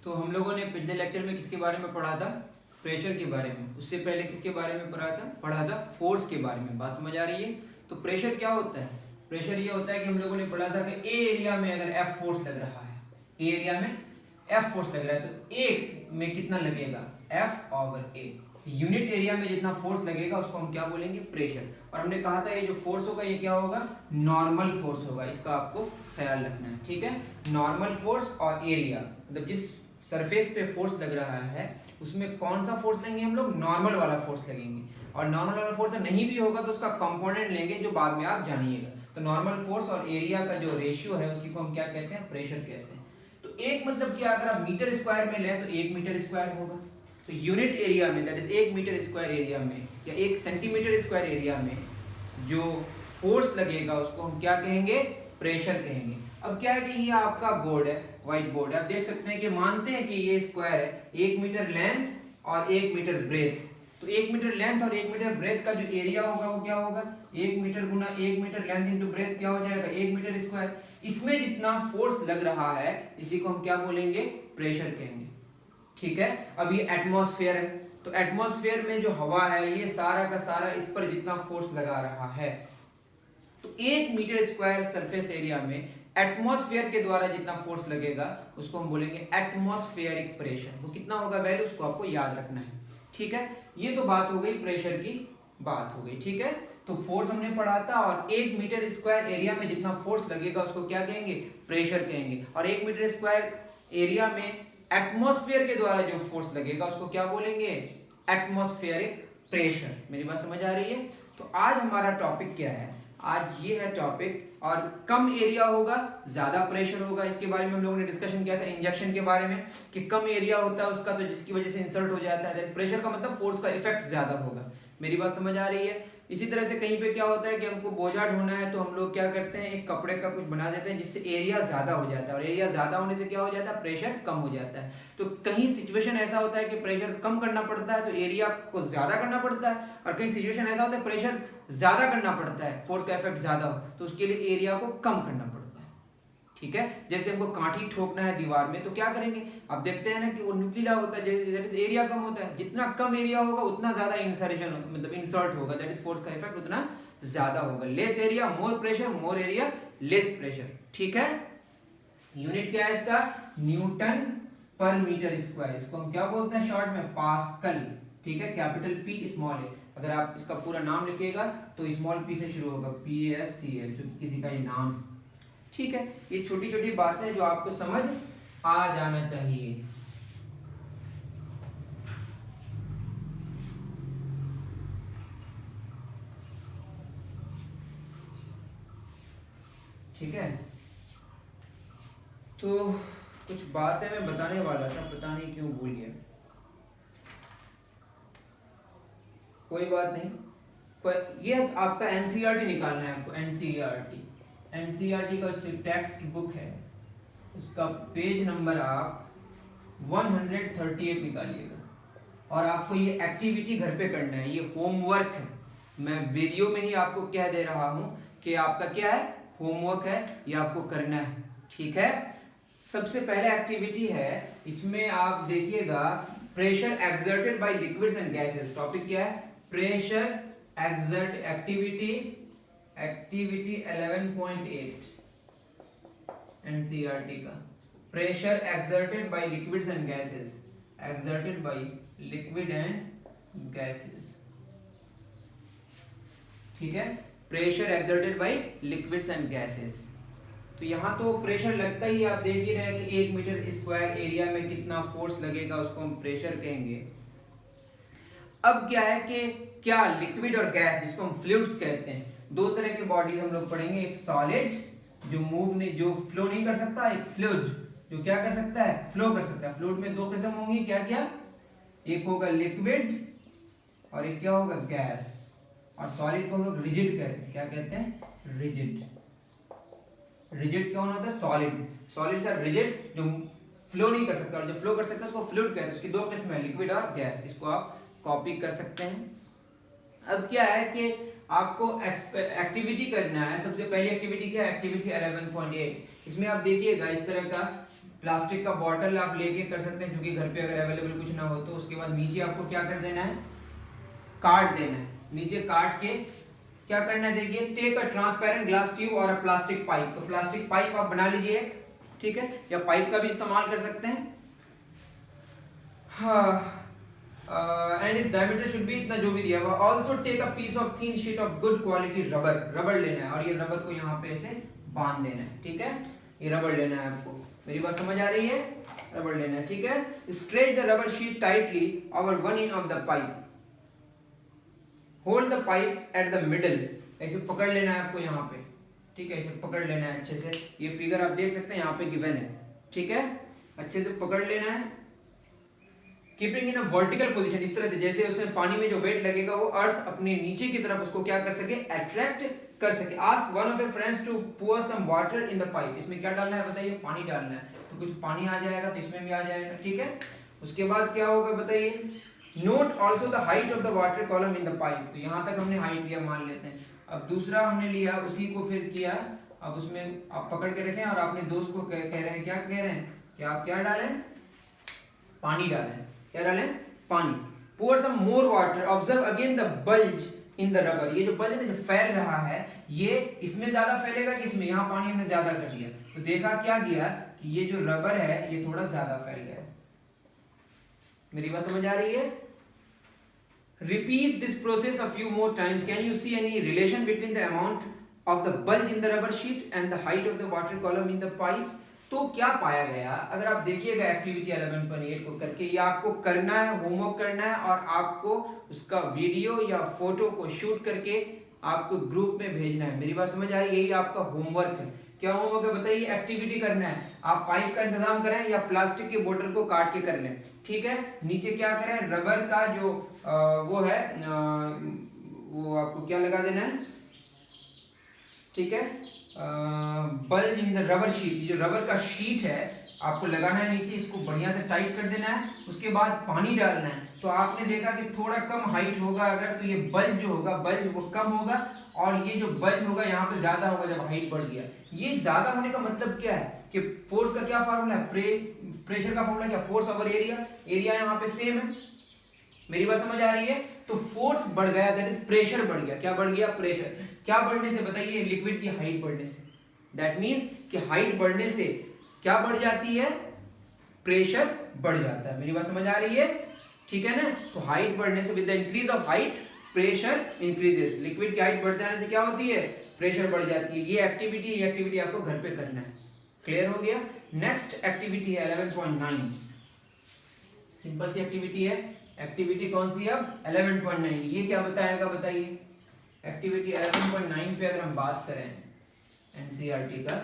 तो हम लोगों ने पिछले लेक्चर में किसके बारे में पढ़ा था? प्रेशर के बारे में। उससे पहले किसके बारे में पढ़ा था फोर्स के बारे में। बात समझ आ रही है? तो प्रेशर क्या होता है? प्रेशर ये होता है कि हम लोगों ने पढ़ा था कि ए एरिया में अगर एफ फोर्स लग रहा है, ए एरिया में एफ फोर्स लग रहा है तो ए में कितना लगेगा? एफ ओवर ए। यूनिट एरिया में जितना फोर्स लगेगा उसको हम क्या बोलेंगे? प्रेशर। और हमने कहा था ये जो फोर्स होगा ये क्या होगा? नॉर्मल फोर्स होगा। इसका आपको ख्याल रखना है, ठीक है? नॉर्मल फोर्स और एरिया, मतलब जिस सरफेस पे फोर्स लग रहा है उसमें कौन सा फोर्स लेंगे हम लोग? नॉर्मल वाला फोर्स लगेंगे। और नॉर्मल वाला फोर्स नहीं भी होगा तो उसका कंपोनेंट लेंगे जो बाद में आप जानिएगा। तो नॉर्मल फोर्स और एरिया का जो रेशियो है उसी को हम क्या कहते हैं? प्रेशर कहते हैं। तो एक मतलब क्या, अगर आप मीटर स्क्वायर में लें तो 1 मीटर स्क्वायर होगा। तो यूनिट एरिया में, that is 1 metre square area में या 1 सेंटीमीटर स्क्वायर एरिया में जो फोर्स लगेगा उसको हम क्या कहेंगे? प्रेशर कहेंगे। अब क्या है कि ये आपका बोर्ड है, व्हाइट बोर्ड है। आप देख सकते हैं कि मानते हैं कि ये स्क्वायर है, 1 मीटर लेंथ और 1 मीटर ब्रेथ। तो 1 मीटर लेंथ और 1 मीटर ब्रेथ का जो एरिया होगा वो क्या होगा? 1 मीटर गुना 1 मीटर लेंथ इंटू ब्रेथ क्या हो जाएगा? 1 मीटर स्क्वायर। इसमें जितना फोर्स लग रहा है इसी को हम क्या बोलेंगे? प्रेशर कहेंगे, ठीक है? अब ये एटमॉस्फेयर है, तो एटमॉस्फेयर में जो हवा है ये सारा का सारा इस पर जितना फोर्स लगा रहा है, तो 1 मीटर स्क्वायर सरफेस एरिया में एटमॉस्फेयर के द्वारा जितना फोर्स लगेगा उसको हम बोलेंगे एटमॉस्फेरिक प्रेशर। वो कितना होगा वैल्यू, उसको आपको याद रखना है, ठीक है? ये तो बात हो गई, प्रेशर की बात हो गई, ठीक है? तो फोर्स हमने पढ़ा था और 1 मीटर स्क्वायर एरिया में जितना फोर्स लगेगा उसको क्या कहेंगे? प्रेशर कहेंगे। और 1 मीटर स्क्वायर एरिया में एटमॉस्फेयर के द्वारा जो फोर्स लगेगा उसको क्या बोलेंगे? Atmospheric pressure. मेरी बात समझ आ रही है? तो आज हमारा टॉपिक क्या है? आज ये है टॉपिक, और कम एरिया होगा ज्यादा प्रेशर होगा। इसके बारे में हम लोगों ने डिस्कशन किया था इंजेक्शन के बारे में कि कम एरिया होता है उसका तो जिसकी वजह से इंसर्ट हो जाता है, प्रेशर का मतलब फोर्स का इफेक्ट ज्यादा होगा। मेरी बात समझ आ रही है? इसी तरह से कहीं पे क्या होता है कि हमको बोझा ढोना है तो हम लोग क्या करते हैं? एक कपड़े का कुछ बना देते हैं जिससे एरिया ज्यादा हो जाता है, और एरिया ज्यादा होने से क्या हो जाता है? प्रेशर कम हो जाता है। तो कहीं सिचुएशन ऐसा होता है कि प्रेशर कम करना पड़ता है तो एरिया को ज्यादा करना पड़ता है, और कहीं सिचुएशन ऐसा होता है प्रेशर ज्यादा करना पड़ता है, फोर्स का इफेक्ट ज्यादा हो तो उसके लिए एरिया को कम करना पड़ता है, ठीक है? जैसे हमको कांटी ठोकना है दीवार में तो क्या करेंगे? आप देखते हैं ना कि वो नुकीला होता है, जैसे एरिया कम होता है, जितना कम एरिया होगा उतना ज्यादा इंसर्शन मतलब इंसर्ट होगा, दैट इज फोर्स का इफेक्ट उतना ज्यादा होगा। Less area more pressure, more area less pressure, ठीक है? यूनिट क्या है इसका? न्यूटन पर मीटर स्क्वायर। इसको हम क्या बोलते हैं शॉर्ट में? पास्कल, ठीक है? कैपिटल पी स्मॉल ए। अगर आप इसका पूरा नाम लिखिएगा तो स्मॉल पी से शुरू होगा, PASCL, जो किसी का ये नाम, ठीक है? ये छोटी छोटी बातें जो आपको समझ आ जाना चाहिए, ठीक है? तो कुछ बातें मैं बताने वाला था, पता नहीं क्यों भूल गया। कोई बात नहीं, ये आपका एनसीईआरटी निकालना है आपको। एनसीईआरटी का जो टेक्स्ट बुक है उसका पेज नंबर आप 138 निकालिएगा, और आपको ये एक्टिविटी घर पे करना है, ये होमवर्क है। मैं वीडियो में ही आपको कह दे रहा हूं कि आपका क्या है? होमवर्क है, ये आपको करना है, ठीक है? सबसे पहले एक्टिविटी है, इसमें आप देखिएगा pressure exerted by liquids and gases. Topic क्या है? प्रेशर एक्सर्ट एक्टिविटी 11.8 एनसीईआरटी का। Pressure exerted by liquids and gases, exerted by liquid and gases, ठीक है? Pressure exerted by liquids and gases. तो यहां तो प्रेशर लगता ही, आप देख ही रहे हैं कि 1 मीटर स्क्वायर एरिया में कितना फोर्स लगेगा उसको हम प्रेशर कहेंगे। अब क्या है कि क्या लिक्विड और गैस, जिसको हम फ्लूइड्स कहते हैं, दो तरह के बॉडीज हम लोग पढ़ेंगे। एक सॉलिड जो मूव नहीं, जो फ्लो नहीं कर सकता, एक फ्लूइड जो क्या कर सकता है? फ्लो कर सकता है। फ्लूइड में दो किस्म होंगी, क्या क्या? एक होगा लिक्विड और एक क्या होगा? गैस। और सॉलिड को हम लोग रिजिड कहते हैं। क्या कहते हैं? रिजिड। रिजिड कौन होता है? सॉलिड। सॉलिड्स आर रिजिड, जो फ्लो नहीं कर सकता, और जो फ्लो कर सकता है उसको फ्लूइड कहते हैं। उसकी दो किस्म है, लिक्विड और गैस। इसको आप कॉपी कर सकते हैं। अब क्या है कि आपको एक्टिविटी करना है। सबसे पहली एक्टिविटी क्या है? एक्टिविटी 11.8। इसमें आप देखिएगा इस तरह का प्लास्टिक का बॉटल आप लेके कर सकते हैं, क्योंकि घर पे अगर अवेलेबल कुछ ना हो तो। उसके बाद नीचे आपको क्या कर देना है, काट देना है। नीचे काट के क्या करना है, देखिए, take a transparent glass tube और अ प्लास्टिक पाइप। तो प्लास्टिक पाइप आप बना लीजिए, ठीक है, या पाइप का भी इस्तेमाल कर सकते हैं। हाँ, एंड इस डायमीटर शुड बी इतना जो भी दिया हुआ। Also take a piece of thin sheet of good quality rubber. Rubber लेना है और ये रबर को यहाँ पे ऐसे बांध देना है, ठीक है। ये रबर लेना है आपको, मेरी बात समझ आ रही है? रबर लेना है, ठीक है। Stretch the rubber sheet tightly over one end of the pipe. Hold the pipe at the middle. ऐसे पकड़ लेना है आपको यहाँ पे, ठीक है, ऐसे पकड़ लेना है अच्छे से। ये फिगर आप देख सकते हैं यहाँ पे गिवन है, ठीक है। अच्छे से पकड़ लेना है, keeping in a vertical position, इस तरह से जैसे उसमें पानी में जो वेट लगेगा वो अर्थ अपने नीचे की तरफ उसको क्या कर सके, अट्रैक्ट कर सके। Ask one of your friends to pour some water in the pipe. इसमें क्या डालना है बताइए, पानी डालना है। तो कुछ पानी आ जाएगा तो इसमें भी आ जाएगा, ठीक है। उसके बाद क्या होगा बताइए, note also the height of the water column in the pipe. तो यहाँ तक हमने हाइट लिया, मान लेते हैं। अब दूसरा हमने लिया, उसी को फिर किया। अब उसमें आप पकड़ के रखें और अपने दोस्त को कह रहे हैं, क्या कह रहे हैं कि आप क्या डालें, पानी डालें। क्या डालें, पानी। pour some more water, observe again the bulge in the rubber। ये जो बल्ज है जो फैल रहा है, ये इसमें ज्यादा फैलेगा कि इसमें, यहाँ पानी हमने ज्यादा कर दिया तो देखा क्या गया कि ये जो रबर है ये थोड़ा ज्यादा फैल गया। मेरी बात समझ आ रही है? Repeat this process a few more times. Can you see any relation between the amount of the bulge in the rubber sheet and the height of the water column in the pipe? तो क्या पाया गया, अगर आप देखिएगा activity 11.8 को करके, ये आपको करना है, होमवर्क करना है और आपको उसका वीडियो या फोटो को शूट करके आपको ग्रुप में भेजना है। मेरी बात समझ आ रही है? यही आपका होमवर्क है। क्या होमवर्क है बताइए? एक्टिविटी करना है। आप पाइप का इंतजाम करें या प्लास्टिक के बोतल को काट के कर लें, ठीक है। नीचे क्या करें, रबर का जो वो है वो आपको क्या लगा देना है, ठीक है, bulge in the rubber sheet. जो रबर का शीट है आपको लगाना है नीचे, इसको बढ़िया से टाइट कर देना है। उसके बाद पानी डालना है। तो आपने देखा कि थोड़ा कम हाइट होगा अगर, तो ये बल्ज जो होगा, बल्ज वो कम होगा, और ये जो बल्ज होगा यहाँ पे ज्यादा होगा जब हाइट बढ़ गया। ये ज्यादा होने का मतलब क्या है कि फोर्स का क्या फार्मूला है, प्रेशर का फार्मूला क्या, फोर्स ओवर एरिया। एरिया यहाँ पे सेम है। मेरी बात समझ आ रही है? तो फोर्स बढ़ गया, दैट इज प्रेशर बढ़ गया। क्या बढ़ गया? प्रेशर। क्या बढ़ने से बताइए? लिक्विड की हाइट बढ़ने से। दैट मींस कि हाइट बढ़ने से क्या बढ़ जाती है, प्रेशर बढ़ जाता है। मेरी बात समझ आ रही है? ठीक है ना। तो हाइट बढ़ने से, with the increase of height pressure increases. Liquid की हाइट बढ़ जाने से क्या होती है, प्रेशर बढ़ जाती है। ये एक्टिविटी आपको घर पे करना है। क्लियर हो गया? नेक्स्ट एक्टिविटी है 11.9। सिंपल सी एक्टिविटी है। एक्टिविटी कौन सी है अब? 11.9। ये क्या बताएगा बताइए? एक्टिविटी 11.9 पे अगर हम बात करें एनसीईआरटी का,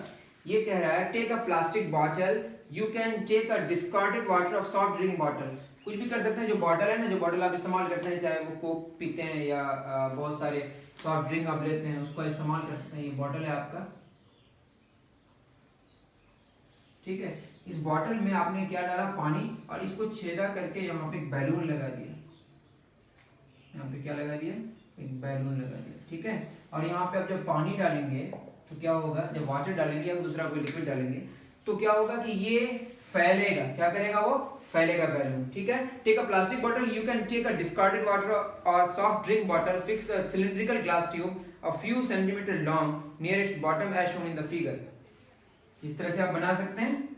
ये कह रहा है take a plastic bottle, you can take a discarded water of soft drink bottle. कुछ भी कर सकते हैं, जो बॉटल है ना, जो बॉटल आप इस्तेमाल करते हैं, चाहे वो कोक पीते हैं या बहुत सारे सॉफ्ट ड्रिंक आप लेते हैं, उसको इस्तेमाल कर सकते हैं। ये बॉटल है आपका, ठीक है। इस बॉटल में आपने क्या डाला, पानी, और इसको छेदा करके यहाँ पे एक बैलून लगा दिया। यहाँ पे क्या लगा दिया, एक बैलून लगा दिया, ठीक है। और यहाँ पे आप जब पानी डालेंगे तो क्या होगा, जब वाटर डालेंगे या दूसरा कोई लिक्विड डालेंगे तो क्या होगा कि ये फैलेगा। क्या करेगा वो? फैलेगा बैलून, ठीक है। Take a plastic bottle, you can take a discarded water or soft drink bottle, fix a cylindrical glass tube a few centimetre long near its bottom as shown in the figure. इस तरह से आप बना सकते हैं।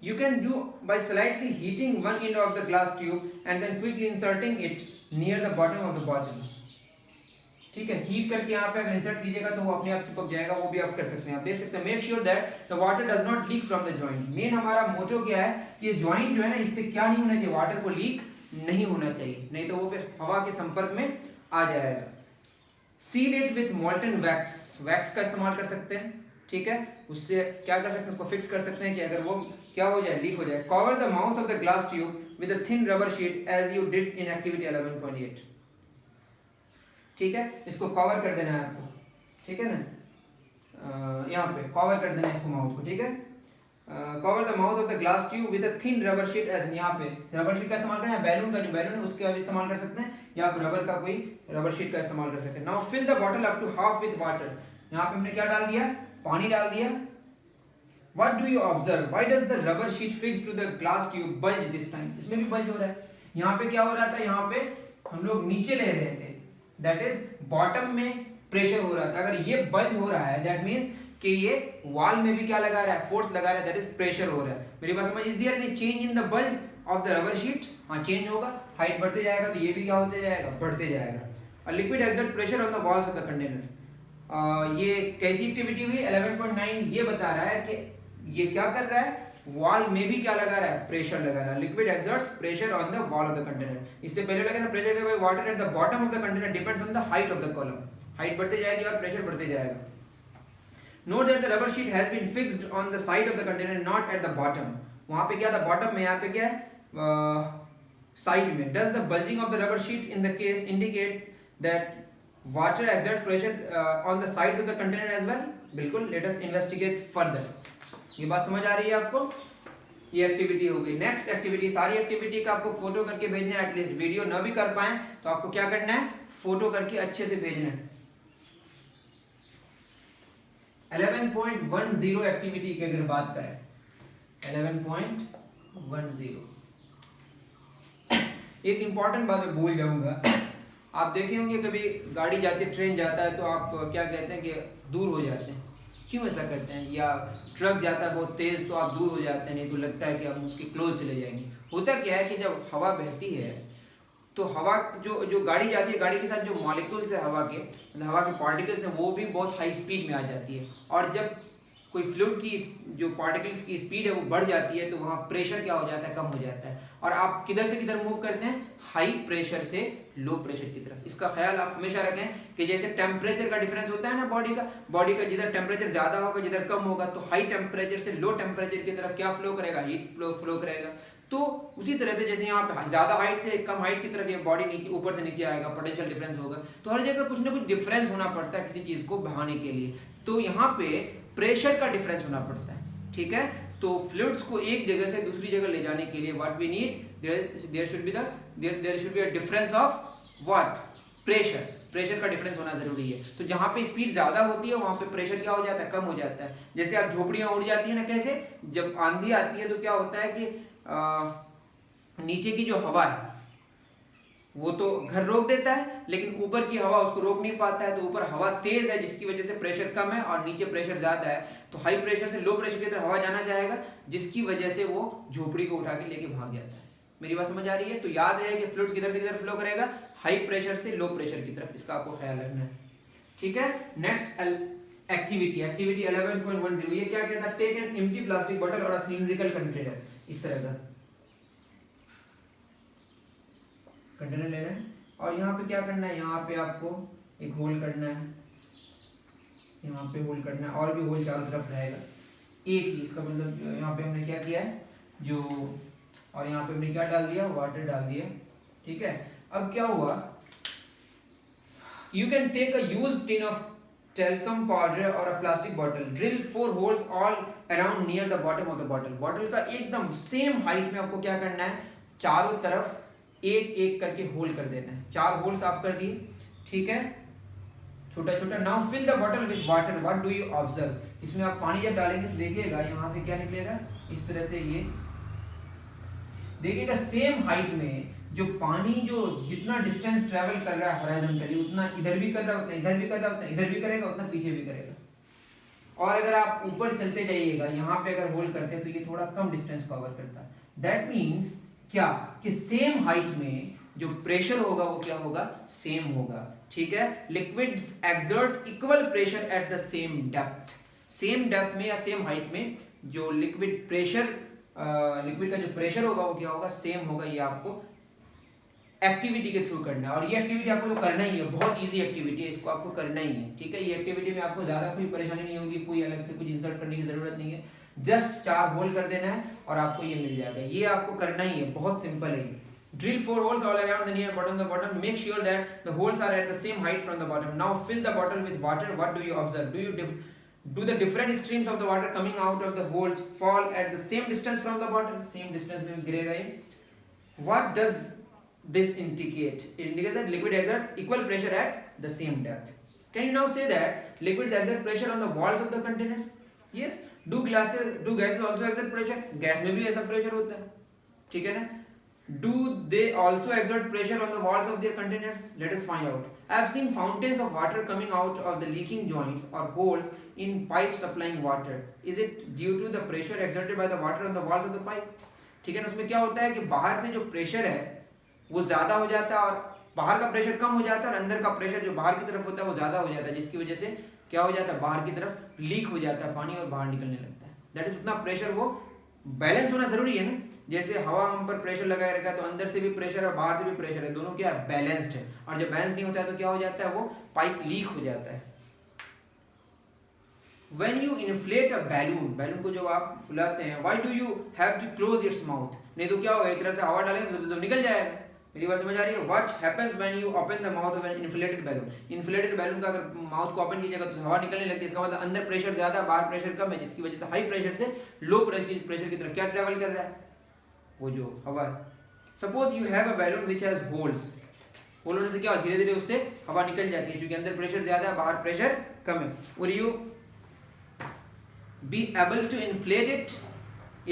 You can do by slightly heating one end of the glass tube and then quickly inserting it near the bottom of the bottle। ठीक है, heat करके यहाँ पे अगर इंसर्ट कीजिएगा तो वो अपने आप चिपक जाएगा। वो भी आप कर सकते हैं। आप देख सकते हैं, make sure that the water does not leak from the joint. Main हमारा मोटो क्या है कि ये जॉइंट जो है ना, इससे क्या नहीं होना चाहिए, वाटर को लीक नहीं होना चाहिए, नहीं तो वो फिर हवा के संपर्क में आ जाएगा। Seal it with molten wax. Wax का इस्तेमाल कर सकते हैं, ठीक है। उससे क्या कर सकते हैं, उसको फिक्स कर सकते हैं कि अगर वो क्या हो जाए, लीक हो जाए। Cover the mouth of the glass tube with a thin rubber sheet as you did in activity 11.8। ठीक है, इसको कवर कर देना है आपको, ठीक है ना। यहाँ पे कवर कर देना है इसको, माउथ को, ठीक है। Cover the mouth of the glass tube with a thin rubber sheet as. यहाँ पे रबर शीट का इस्तेमाल करना है, बैलून का जो बैलून है उसका भी इस्तेमाल कर सकते हैं, या आप रबर का कोई रबर शीट का इस्तेमाल कर सकते हैं। Now fill the bottle up to half with water. यहाँ पे हमने क्या डाल दिया, पानी डाल दिया। What do you observe? Why does the rubber sheet fixed to the glass tube bulge this time? इसमें भी bulge हो रहा है. यहाँ पे क्या हो रहा था, यहाँ पे हम लोग नीचे ले रहे थे, that is bottom में प्रेशर हो रहा था. अगर ये bulge हो रहा है, that means कि ये वॉल में भी क्या लगा रहा है, फोर्स लगा रहा है, that is प्रेशर हो रहा है. मेरी बात समझ? Is there any change in the bulge of the rubber sheet? हाँ, चेंज होगा. हाइट बढ़ते जाएगा तो ये भी क्या होते जाएगा, बढ़ते जाएगा. A liquid exert pressure on the walls of the container. ये कैसी एक्टिविटी हुई? 11.9 ये बता रहा है कि ये क्या कर रहा है, वॉल में भी क्या लगा रहा है, प्रेशर लगा रहा है. Liquid exerts pressure on the wall of the container. इससे पहले लगा था pressure by water at the bottom of the container depends on the height of the column. Height बढ़ते जाएगी और प्रेशर बढ़ते जाएगा. Note that the rubber sheet has been fixed on the side of the container not at the bottom. वहां पे क्या था, bottom में. यहाँ पे क्या है, साइड में. Does the bulging of the rubber sheet in the case indicate that water exerts pressure on the sides of the container as well? बिल्कुल. let us investigate further. ये बात समझ आ रही है आपको? ये एक्टिविटी हो गई. नेक्स्ट एक्टिविटी, सारी एक्टिविटी का आपको फोटो करके भेजना है. एटलीस्ट वीडियो न भी कर पाए तो आपको क्या करना है, फोटो करके अच्छे से भेजना है. 11.10 एक्टिविटी की अगर बात करें, 11.10 एक इंपॉर्टेंट बात मैं भूल जाऊंगा. आप देखे होंगे कभी गाड़ी जाती है, ट्रेन जाता है तो आप क्या कहते हैं कि दूर हो जाते हैं. क्यों ऐसा करते हैं? या ट्रक जाता है बहुत तेज तो आप दूर हो जाते हैं, नहीं तो लगता है कि हम उसके क्लोज चले जाएंगे. होता क्या है कि जब हवा बहती है तो हवा जो गाड़ी जाती है, गाड़ी के साथ जो मॉलिक्यूल्स है हवा के, मतलब हवा के पार्टिकल्स हैं, वो भी बहुत हाई स्पीड में आ जाती है. और जब कोई फ्लूइड की जो पार्टिकल्स की स्पीड है वो बढ़ जाती है तो वहाँ प्रेशर क्या हो जाता है, कम हो जाता है. और आप किधर से किधर मूव करते हैं, हाई प्रेशर से लो प्रेशर की तरफ. इसका ख्याल आप हमेशा रखें कि जैसे टेम्परेचर का डिफरेंस होता है ना बॉडी का जिधर टेम्परेचर ज्यादा होगा, जिधर कम होगा, तो हाई टेम्परेचर से लो टेम्परेचर की तरफ क्या फ्लो करेगा, हीट फ्लो करेगा. तो उसी तरह से जैसे यहाँ पे ज्यादा हाइट से कम हाइट की तरफ ये बॉडी नीचे ऊपर से नीचे आएगा, पोटेंशियल डिफरेंस होगा. तो हर जगह कुछ ना कुछ डिफरेंस होना पड़ता है किसी चीज को बहाने के लिए. तो यहाँ पे प्रेशर का डिफरेंस होना पड़ता है. ठीक है, तो फ्लूइड्स को एक जगह से दूसरी जगह ले जाने के लिए what we need, there should be a difference of what, pressure का डिफरेंस होना जरूरी है. तो जहां पे स्पीड ज्यादा होती है वहां पे प्रेशर क्या हो जाता है, कम हो जाता है. जैसे आप झोपड़ियां उड़ जाती है ना, कैसे, जब आंधी आती है तो क्या होता है कि नीचे की जो हवा है वो तो घर रोक देता है, लेकिन ऊपर की हवा उसको रोक नहीं पाता है. तो ऊपर हवा तेज है जिसकी वजह से प्रेशर कम है और नीचे प्रेशर ज्यादा है, तो हाई प्रेशर से लो प्रेशर की तरफ हवा जाना चाहेगा, जिसकी वजह से वो झोपड़ी को उठा के लेके भाग जाता है. मेरी बात समझ आ रही है? तो याद है कि फ्लूइड्स किधर से किधर फ्लो करेगा, हाई प्रेशर से लो प्रेशर की तरफ. इसका आपको ख्याल रखना है. ठीक है, नेक्स्ट एक्टिविटी 11.10 ये क्या कहता है, take an empty plastic bottle और अ सिलिंड्रिकल कंटेनर. इस तरह का कंटेनर लेना है और यहाँ पे क्या करना है, यहाँ पे आपको एक होल करना है, यहाँ पे होल करना है और भी होल चारों तरफ रहेगा एक ही. इसका मतलब यहाँ पे हमने क्या किया है जो, और यहाँ पे हमने क्या डाल दिया, वाटर डाल दिया. ठीक है, अब क्या हुआ, you can take a used tin of talcum powder और a plastic bottle, drill 4 holes all around near the bottom of the bottle. Bottle का एकदम सेम हाइट में आपको क्या करना है, चारों तरफ एक एक करके होल कर देना है. 4 होल्स आप कर दिए. ठीक है, छोटा छोटा. Now fill the bottle with water. What do you observe, इसमें आप पानी जब डालेंगे तो देखिएगा यहाँ से क्या निकलेगा, इस तरह से ये देखिएगा सेम हाइट में जो पानी जो जितना डिस्टेंस ट्रेवल कर रहा है हॉरिजॉन्टली, उतना इधर भी कर रहा है, उतना इधर भी कर रहा है, उतना इधर भी करेगा, उतना पीछे भी करेगा. और अगर आप ऊपर चलते जाइएगा, यहाँ पे अगर होल्ड करते हैं तो ये थोड़ा कम डिस्टेंस कवर करता है. दैट मीन्स क्या कि सेम हाइट में जो प्रेशर होगा वो क्या होगा, सेम होगा. ठीक है, liquids exert equal pressure at the same depth. Same depth में या सेम हाइट में जो लिक्विड प्रेशर, लिक्विड का जो प्रेशर होगा वो क्या होगा, सेम होगा. ये आपको एक्टिविटी के थ्रू करना है और ये एक्टिविटी आपको तो करना ही है. बहुत इजी एक्टिविटी है, इसको आपको करना ही है. ठीक है, ये एक्टिविटी में आपको ज्यादा कोई परेशानी नहीं होगी, कोई अलग से कुछ इंसर्ट करने की जरूरत नहीं है. जस्ट 4 होल कर देना है और आपको ये मिल जाएगा. ये आपको करना ही है, बहुत सिंपल है. Drill 4 holes all around the near bottom of the bottle. Make sure that the holes are at the same height from the bottom. Now fill the bottle with water. What do you observe? Do the different streams of the water coming out of the holes fall at the same distance from the bottom? Same distance में गिरेगा ये. What does this indicate? It indicates that liquid exert equal pressure at the same depth. Can you now say that liquids exert pressure on the walls of the container? Yes. Do gases also exert pressure, gas में भी ऐसा pressure होता है, ठीक है ना. Do they also exert pressure on the walls of their containers? Let us find out. I have seen fountains of water coming out of the leaking joints or holes in pipes supplying water. Is it due to the pressure exerted by the water on the walls of the pipe? ठीक है ना. उसमें क्या होता है कि बाहर से जो प्रेशर है वो ज़्यादा हो जाता है और बाहर का प्रेशर कम हो जाता है और अंदर का प्रेशर जो बाहर की तरफ होता है वो ज़्यादा हो जाता है, जिसकी वजह से क्या हो जाता है, बाहर की तरफ लीक हो जाता है पानी और बाहर निकलने लगता है. दैट इज उतना प्रेशर वो बैलेंस होना जरूरी है ना. जैसे हवा हम पर प्रेशर लगाए रखा है तो अंदर से भी प्रेशर और बाहर से भी प्रेशर है, दोनों क्या है, बैलेंस्ड है. और जब बैलेंस नहीं होता है तो क्या हो जाता है, वो पाइप लीक हो जाता है. When you inflate a balloon, balloon को जब आप फुलाते हैं, why do you have to close its mouth? नहीं तो क्या होगा, एक तरफ से हवा डालेंगे तो निकल जाएगा. मेरी बात समझ आ रही है. What happens when you open the mouth of an inflated balloon? Inflated balloon का अगर माउथ को ओपन कीजिएगा तो हवा निकलने लगती है, इसका मतलब अंदर प्रेशर ज्यादा, बाहर प्रेशर कम है, जिसकी वजह से हाई प्रेशर से लो प्रेशर की तरफ क्या ट्रेवल कर रहा है, वो जो हवा. Suppose you have a balloon which has holes, hole होने से क्या धीरे धीरे उससे हवा निकल जाती है क्योंकि अंदर प्रेशर ज्यादा है, बाहर प्रेशर कम है. और you be able to inflate it?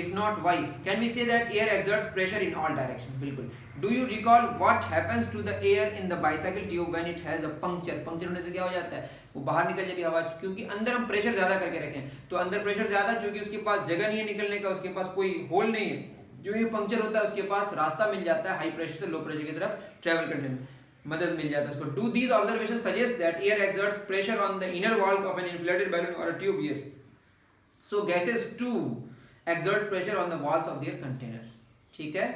If not, why? Can we say that air exerts pressure in all directions? बिल्कुल. Do you recall what happens to the air in the bicycle tube when it has a puncture? Puncture होने से क्या हो जाता है, वो बाहर निकल जाती है हवा, क्योंकि अंदर हम प्रेशर ज्यादा करके रखे हैं. तो अंदर प्रेशर ज्यादा, क्योंकि उसके पास जगह नहीं है निकलने का, उसके पास कोई होल नहीं है, जो ये पंक्चर होता है उसके पास रास्ता मिल जाता है हाई प्रेशर से लो प्रेशर की तरफ ट्रेवल करने में मदद मिल जाता है उसको. Do these observations suggest that air exerts pressure on the inner walls of an inflated balloon or a tube? Yes. So gases too exert pressure on the walls of their container. ठीक है.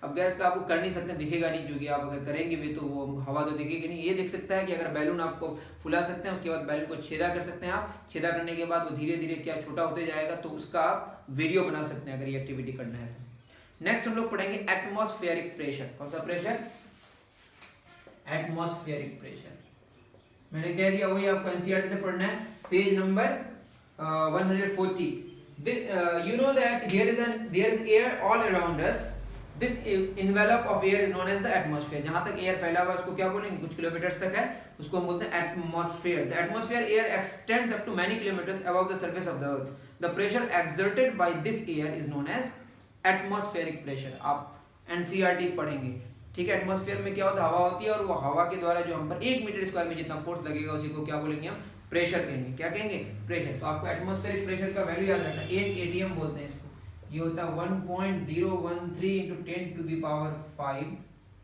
अब gas का आपको कर नहीं सकते, दिखेगा नहीं, क्योंकि आप अगर करेंगे भी तो वो हवा तो दिखेगी नहीं. ये देख सकता है कि अगर बैलून आपको फुला सकते हैं, उसके बाद बैलून को छेदा कर सकते हैं आप, छेदा करने के बाद वो धीरे धीरे क्या छोटा होते जाएगा, तो उसका आप वीडियो बना सकते हैं अगर ये एक्टिविटी करना है तो. नेक्स्ट हम लोग पढ़ेंगे एटमॉस्फेरिक प्रेशर. कौन सा प्रेशर, एटमॉस्फेरिक प्रेशर. मैंने कह दिया वही आपको एनसीईआरटी से पढ़ना है, page number 140. You know that there is air all around us. This envelope of air is known as the atmosphere. जहाँ तक एयर फैला हुआ है उसको क्या बोलेंगे, कुछ किलोमीटर्स तक है, उसको हम बोलते हैं atmosphere. The atmosphere air extends up to many kilometers above the surface of the earth. The pressure exerted by this air is known as atmospheric pressure. आप एनसीईआरटी पढ़ेंगे, ठीक है. एटमॉस्फेयर में क्या होता है, हवा होती है और वो हवा के द्वारा जो हम पर 1 मीटर स्क्वायर में जितना फोर्स लगेगा उसी को क्या बोलेंगे हम, प्रेशर कहेंगे. क्या कहेंगे, प्रेशर. तो आपको एटमॉस्फेरिक प्रेशर का वैल्यू याद रखना. एक एटीएम बोलते हैं इसको, ये होता है 1.013 into 10 to the power 5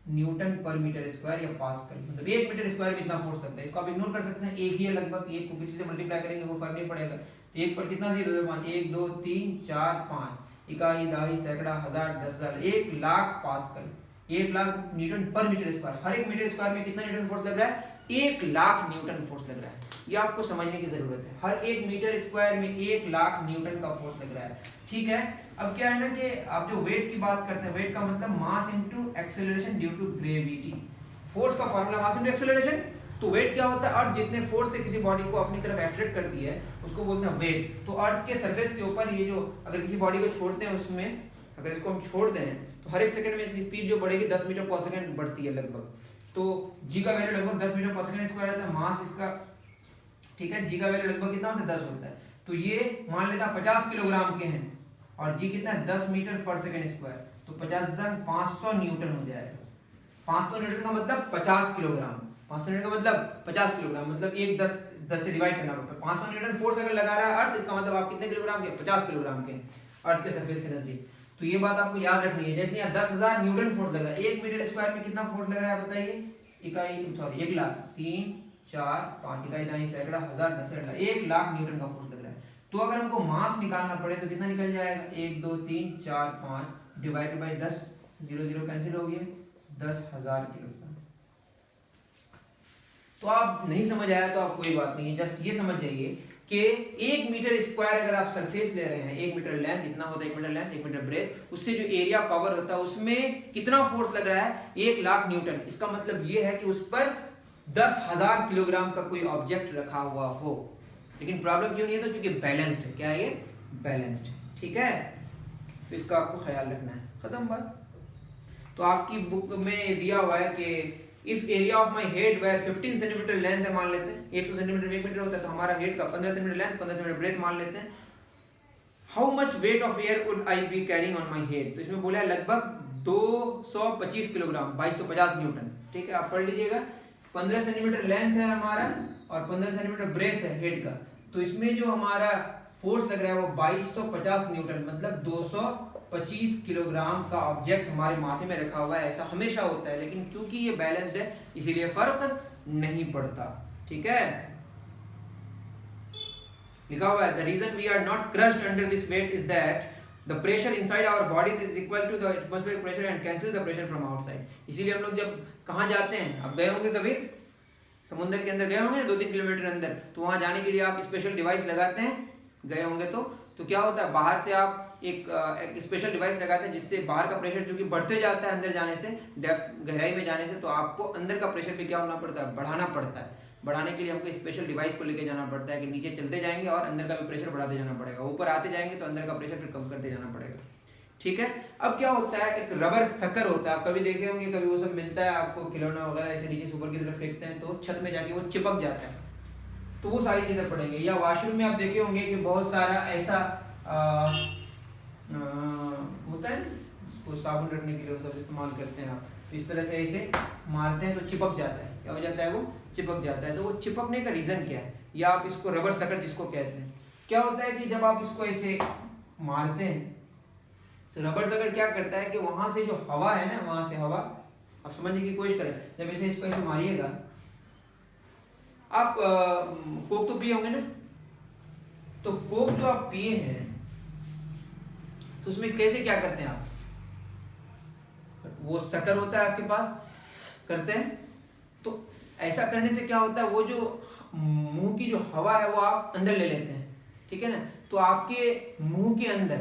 Newton पर मीटर स्क्वायर या पास्कल. मतलब 1 मीटर स्क्वायर में इतना फोर्स लगता है. इसको आप इग्नोर कर सकते हैं, एक ही है लगभग, एक को किसी से मल्टीप्लाई करेंगे वो फर्क नहीं पड़ेगा. एक पर कितना 0 5 1 2 3 4 5 इकाई दहाई सैकड़ा हजार 10,000 1 लाख पास्कल, 1 लाख न्यूटन पर मीटर स्क्वायर. हर एक मीटर स्क्वायर में कितना न्यूटन फोर्स लग रहा है, 1 लाख न्यूटन फोर्स लग रहा है. ये आपको समझने की जरूरत है. हर 1 मीटर स्क्वायर में 1 लाख न्यूटन का फोर्स लग रहा है, ठीक है. अब क्या है ना कि आप जो वेट की बात करते हैं, वेट का मतलब mass into acceleration due to gravity. Force का फार्मूला मास इनटू एक्सेलरेशन. तो वेट क्या होता है, अर्थ जितने फोर्स से किसी बॉडी को अपनी तरफ अट्रैक्ट करती है उसको बोलते हैं वेट. तो अर्थ के सरफेस के ऊपर ये जो अगर किसी बॉडी को छोड़ते हैं उसमें अगर इसको हम छोड़ दें तो हर एक सेकंड में इसकी स्पीड जो बढ़ेगी 10 मीटर पर सेकंड बढ़ती है लगभग. तो जी का वैल्यू लगभग 10 मीटर पर सेकंड स्क्वायर आता है. मास इसका, ठीक है, जी का वैल्यू लगभग कितना होता है, 10 होता है. तो ये मान लेता है 50 किलोग्राम के हैं और जी कितना है 10 मीटर पर सेकंड स्क्वायर. तो 50,500 न्यूटन हो जाएगा. 500 न्यूटन का मतलब 50 किलोग्राम. 500 न्यूटन का मतलब 50 किलोग्राम, मतलब एक 10 से डिवाइड करना पड़ता है. 500 न्यूटन फोर्स अगर लगा रहा है अर्थ, इसका मतलब आप कितने किलोग्राम के, 50 किलोग्राम के अर्थ के सरफेस के नजदीक. तो ये बात आपको याद रखनी है. जैसे यहाँ 10,000 न्यूटन फोर्स लग रहा है, 1 मीटर स्क्वायर में कितना फोर्स लग रहा है बताइए, इकाई सॉरी 1 लाख 3 4 5 इकाई दाई सैकड़ा हजार 10 1 लाख न्यूटन का फोर्स लग रहा है. तो अगर हमको मास निकालना पड़े तो कितना निकल जाएगा, 1 2 3 4 5 डिवाइड बाय 10, 0 0 कैंसिल हो गया, 10,000 किलोग्राम. तो आप नहीं समझ आया तो आप कोई बात नहीं है, जस्ट ये समझ जाइए कि 1 मीटर स्क्वायर अगर आप सरफेस ले रहे हैं, 1 मीटर लेंथ इतना होता है, 1 मीटर लेंथ 1 मीटर ब्रेथ, उससे जो एरिया कवर होता है उसमें कितना फोर्स लग रहा है, 1 लाख न्यूटन. इसका मतलब ये है कि उस पर 10,000 किलोग्राम का कोई ऑब्जेक्ट रखा हुआ हो. लेकिन प्रॉब्लम क्यों नहीं है, तो क्योंकि बैलेंस्ड है. क्या है ये, बैलेंस्ड, ठीक है. तो इसका आपको ख्याल रखना है. खत्म बात. तो आपकी बुक में दिया हुआ है कि if area of my head were 15 centimetre length है, मान लेते हैं 100 सेंटीमीटर 1 मीटर होता है, तो हमारा हेड का 15 सेंटीमीटर लेंथ 15 सेंटीमीटर ब्रेथ मान लेते हैं. How much weight of air would I be carrying on my head, तो इसमें बोला है लगभग 225 किलोग्राम, 2250 न्यूटन। ठीक है, आप पढ़ लीजिएगा। 15 सेंटीमीटर लेंथ है हमारा और 15 सेंटीमीटर ब्रेथ है हेड का, तो इसमें जो हमारा फोर्स लग रहा है वो 2250 न्यूटन, मतलब 225 किलोग्राम का ऑब्जेक्ट हमारे माथे में रखा हुआ है। ऐसा हमेशा होता है, लेकिन क्योंकि ये बैलेंस्ड है इसीलिए फर्क नहीं पड़ता। ठीक है, लिखा हुआ है the reason we are not crushed under this weight is that the pressure inside our bodies is equal to the atmospheric pressure and cancel the pressure from outside. इसीलिए हम लोग जब कहाँ जाते हैं, आप गए होंगे कभी समुद्र के अंदर गए होंगे 2-3 किलोमीटर अंदर, तो वहां जाने के लिए आप स्पेशल डिवाइस लगाते हैं, गए होंगे तो क्या होता है, बाहर से आप एक स्पेशल डिवाइस लगाते हैं जिससे बाहर का प्रेशर चूंकि बढ़ते जाता है अंदर जाने से, डेप्थ गहराई में जाने से, तो आपको अंदर का प्रेशर भी क्या होना पड़ता है, बढ़ाना पड़ता है। बढ़ाने के लिए हमको स्पेशल डिवाइस को लेके जाना पड़ता है कि नीचे चलते जाएंगे और अंदर का भी प्रेशर बढ़ाते जाना पड़ेगा, ऊपर आते जाएंगे तो अंदर का प्रेशर फिर कम करते जाना पड़ेगा। ठीक है, अब क्या होता है, एक रबर सकर होता है, कभी देखे होंगे, कभी वो सब मिलता है आपको खिलौना वगैरह, ऐसे नीचे से ऊपर की तरफ फेंकते हैं तो छत में जाके वो चिपक जाता है, तो वो सारी चीजें पढ़ेंगे। या वॉशरूम में आप देखे होंगे कि बहुत सारा ऐसा होता है, उसको साबुन रखने के लिए वो सब इस्तेमाल करते हैं आप, इस तरह से ऐसे मारते हैं तो चिपक जाता है, क्या हो जाता है, वो चिपक जाता है। तो वो चिपकने का रीजन क्या है, या आप इसको रबर सकर जिसको कहते हैं, क्या होता है कि जब आप इसको ऐसे मारते हैं तो रबर सकर क्या करता है कि वहां से जो हवा है ना, वहां से हवा, आप समझने की कोशिश करें, जब ऐसे इसको ऐसे मारिएगा, आप कोक तो पिए होंगे ना, तो कोक जो आप पिए हैं तो उसमें कैसे क्या करते हैं आप, वो शक्कर होता है आपके पास, करते हैं, तो ऐसा करने से क्या होता है, वो जो मुंह की जो हवा है वो आप अंदर ले लेते हैं। ठीक है ना, तो आपके मुंह के अंदर,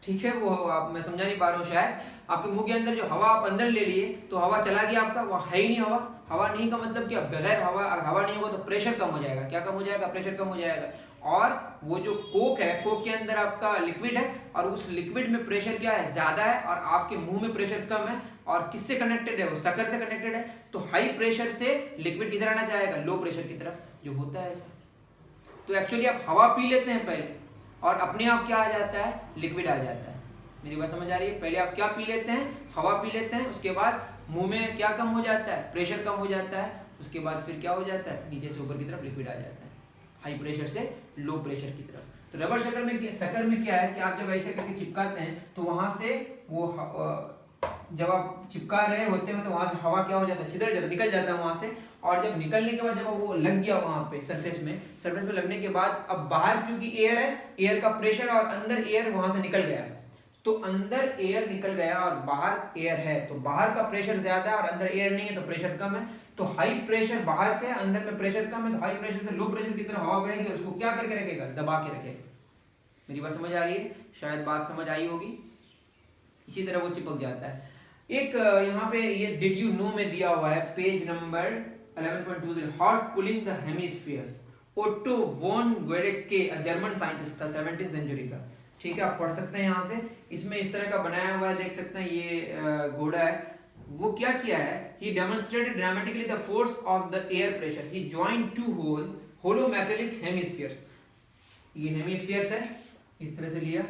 ठीक है, वो आप, मैं समझा नहीं पा रहा हूँ शायद, आपके मुंह के अंदर जो हवा आप अंदर ले लिए तो हवा चला गया आपका, वो है ही नहीं हवा। हवा नहीं का मतलब क्या, बगैर हवा नहीं होगा तो प्रेशर कम हो जाएगा, क्या कम हो जाएगा, प्रेशर कम हो जाएगा। और वो जो कोक है, कोक के अंदर आपका लिक्विड है और उस लिक्विड में प्रेशर क्या है, ज्यादा है, और आपके मुंह में प्रेशर कम है, और किससे कनेक्टेड है, वो शक्कर से कनेक्टेड है, तो हाई प्रेशर से लिक्विड किधर आना चाहेगा, लो प्रेशर की तरफ, जो होता है ऐसा। तो एक्चुअली आप हवा पी लेते हैं पहले और अपने आप क्या आ जाता है, लिक्विड आ जाता है। मेरी बात समझ आ रही है, पहले आप क्या पी लेते हैं, हवा पी लेते हैं, उसके बाद मुंह में क्या कम हो जाता है, प्रेशर कम हो जाता है, उसके बाद फिर क्या हो जाता है, नीचे से ऊपर की तरफ लिक्विड आ जाता है, हाई प्रेशर से लो प्रेशर की तरफ। तो रबर शक्कर में क्या है कि आप जब ऐसे करके चिपकाते हैं तो वहां से वो जब आप चिपका रहे होते हैं तो वहां से हवा क्या हो जाता है, छितर जाता है, निकल जाता है वहां से, और जब निकलने के बाद जब वो लग गया वहां पे सरफेस में लगने के बाद अब बाहर क्योंकि एयर है, एयर का प्रेशर और अंदर एयर वहां से निकल गया, तो अंदर एयर निकल गया और बाहर एयर है, तो बाहर का प्रेशर ज्यादा है और अंदर एयर नहीं है तो प्रेशर कम है। तो हाई प्रेशर बाहर से, अंदर में प्रेशर कम है, तो हाई प्रेशर से लो प्रेशर की तरफ हवा बहेगी, उसको क्या करके रखेगा, दबा के रखेगा। मेरी बात समझ आ रही है, शायद बात समझ आई होगी। इसी तरह वो चिपक जाता है। एक यहाँ पे ये डिड यू नो में दिया हुआ है, page number 11.20, horse pulling the hemispheres, Otto von Guericke, German scientist था 17th सेंचुरी का। ठीक है, आप पढ़ सकते हैं यहाँ से, इसमें इस तरह का बनाया हुआ है, देख सकते हैं, ये घोड़ा है, वो क्या किया है, he demonstrated dramatically the force of the air pressure, he joined two hollow metallic hemispheres, ये हेमिस्फीयर्स है, इस तरह से लिया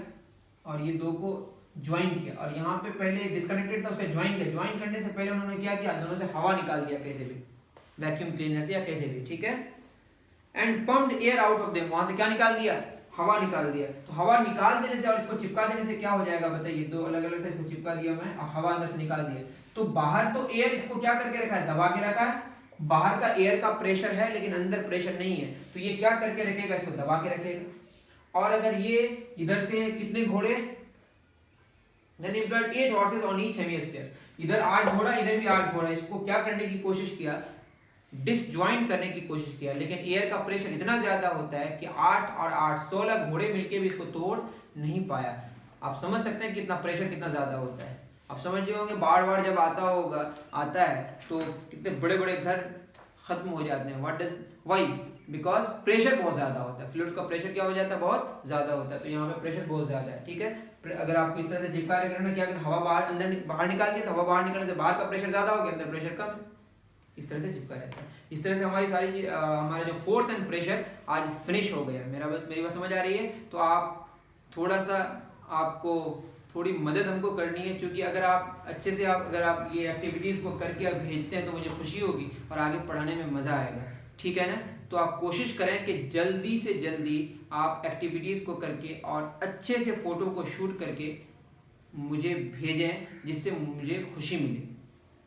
और ये दो को ज्वाइन किया, और यहाँ पे पहले डिस्कनेक्टेड था, उसका ज्वाइन किया, ज्वाइन करने से पहले उन्होंने क्या किया, दोनों से हवा निकाल दिया कैसे भी, वैक्यूम क्लीनर से या कैसे भी, ठीक है, and pumped air out of them, वहां से क्या निकाल दिया, हवा निकाल दिया। तो हवा निकाल देने से और इसको चिपका देने से क्या हो जाएगा बताइए, दो अलग अलग था, इसको चिपका दिया मैं और हवा अंदर से निकाल दिया, तो बाहर तो एयर इसको क्या करके रखा है, दबा के रखा है, बाहर का एयर का प्रेशर है लेकिन अंदर प्रेशर नहीं है, तो ये क्या करके रखेगा, इसको दबा के रखेगा। और अगर ये इधर से कितने घोड़े, then you got 8 horses on each hemisphere, इधर 8 घोड़ा, इधर भी 8 घोड़ा, इसको क्या करने की कोशिश किया, डिसजॉइंट करने की कोशिश किया, लेकिन एयर का प्रेशर इतना ज्यादा होता है कि 8 और 8 16 घोड़े मिलके भी इसको तोड़ नहीं पाया। आप समझ सकते हैं कितना प्रेशर कितना ज्यादा होता है। आप समझ रहे होंगे बाढ़ जब आता है तो कितने बड़े बड़े घर खत्म हो जाते हैं, what is why, because pressure बहुत ज्यादा होता है, फ्लूइड्स का प्रेशर क्या हो जाता है, बहुत ज्यादा होता है, तो यहाँ पे प्रेशर बहुत ज्यादा है। ठीक है, अगर आपको इस तरह से चिपका करना, क्या करना, हवा बाहर निकाल दी, तो हवा बाहर निकलने से बाहर का प्रेशर ज्यादा हो गया, अंदर प्रेशर कम है, इस तरह से चिपका रहता है। इस तरह से हमारी सारी चीज, हमारा जो फोर्स एंड प्रेशर आज फिनिश हो गया। मेरी बात समझ आ रही है, तो आप थोड़ा सा आपको थोड़ी मदद हमको करनी है, क्योंकि अगर आप अच्छे से अगर आप ये एक्टिविटीज़ को करके आप भेजते हैं तो मुझे खुशी होगी और आगे पढ़ाने में मज़ा आएगा। ठीक है ना? तो आप कोशिश करें कि जल्दी से जल्दी आप एक्टिविटीज़ को करके और अच्छे से फ़ोटो को शूट करके मुझे भेजें, जिससे मुझे खुशी मिले।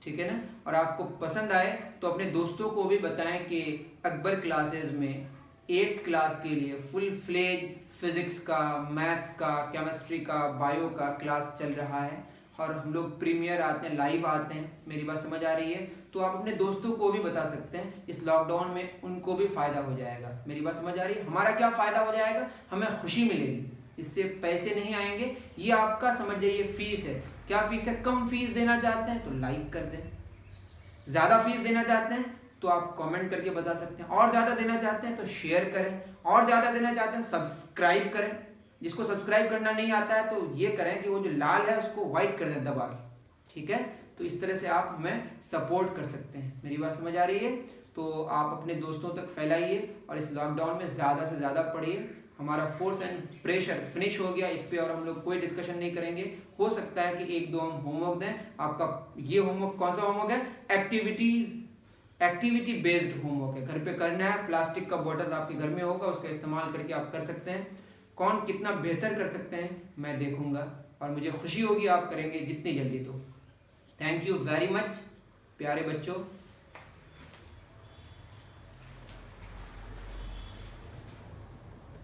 ठीक है ना? और आपको पसंद आए तो अपने दोस्तों को भी बताएं कि अकबर क्लासेस में 8th क्लास के लिए फुल फ्लेज फिज़िक्स का, मैथ्स का, केमिस्ट्री का, बायो का क्लास चल रहा है और हम लोग प्रीमियर आते हैं, लाइव आते हैं। मेरी बात समझ आ रही है? तो आप अपने दोस्तों को भी बता सकते हैं, इस लॉकडाउन में उनको भी फ़ायदा हो जाएगा। मेरी बात समझ आ रही है? हमारा क्या फ़ायदा हो जाएगा? हमें खुशी मिलेगी, इससे पैसे नहीं आएंगे। ये आपका समझ जाइए फीस है। क्या फीस है? कम फीस देना चाहते हैं तो लाइक कर दें, ज़्यादा फीस देना चाहते हैं तो आप कमेंट करके बता सकते हैं, और ज़्यादा देना चाहते हैं तो शेयर करें, और ज़्यादा देना चाहते हैं सब्सक्राइब करें। जिसको सब्सक्राइब करना नहीं आता है तो ये करें कि वो जो लाल है उसको व्हाइट कर दें दबा के। ठीक है? तो इस तरह से आप हमें सपोर्ट कर सकते हैं। मेरी बात समझ आ रही है? तो आप अपने दोस्तों तक फैलाइए और इस लॉकडाउन में ज़्यादा से ज़्यादा पढ़िए। हमारा फोर्स एंड प्रेशर फिनिश हो गया, इस पे और हम लोग कोई डिस्कशन नहीं करेंगे। हो सकता है कि 1-2 हम होमवर्क दें। आपका ये होमवर्क कौन सा होमवर्क है? एक्टिविटी बेस्ड होमवर्क है, घर पे करना है। प्लास्टिक का बॉटल आपके घर में होगा, उसका इस्तेमाल करके आप कर सकते हैं। कौन कितना बेहतर कर सकते हैं मैं देखूंगा और मुझे खुशी होगी आप करेंगे जितनी जल्दी। तो थैंक यू वेरी मच प्यारे बच्चों।